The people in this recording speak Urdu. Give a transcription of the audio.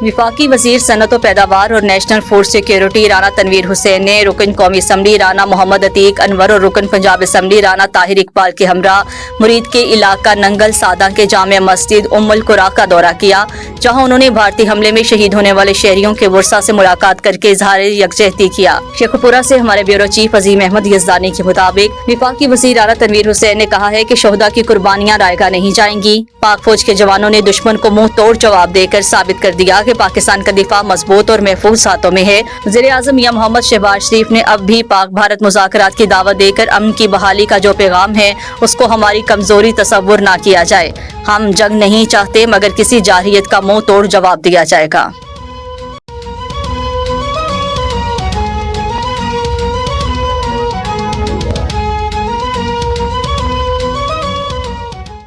وفاقی وزیر صنعت و پیداوار اور national food security Rana Tanveer Hussain نے رکن قومی اسمبلی رانا محمد عتیق انور اور رکن پنجاب اسمبلی رانا طاہر اقبال کے ہمراہ مرید کے علاقہ ننگل سانداں کے جامع مسجد القری کا دورہ کیا، جہاں انہوں نے بھارتی حملے میں شہید ہونے والے شہریوں کے ورثاء سے ملاقات کر کے اظہار یکجہتی کیا۔ شیخ پورہ سے ہمارے بیورو چیف عظیم احمد یزدانی کے مطابق وفاقی وزیر رانا تنویر حسین نے کہا ہے کہ شہداء کی قربانیاں رائے گاہ نہیں جائیں گی۔ پاک فوج کے جوانوں نے دشمن کو منہ توڑ جواب دے کر ثابت کر دیا کہ پاکستان کا دفاع مضبوط اور محفوظ ہاتھوں میں ہے۔ وزیر اعظم میاں محمد شہباز شریف نے اب بھی پاک بھارت مذاکرات کی دعوت دے کر امن کی بحالی کا جو پیغام ہے اس کو ہماری کمزوری تصور نہ کیا جائے۔ ہم جنگ نہیں چاہتے مگر کسی جارحیت کا منہ توڑ جواب دیا جائے گا۔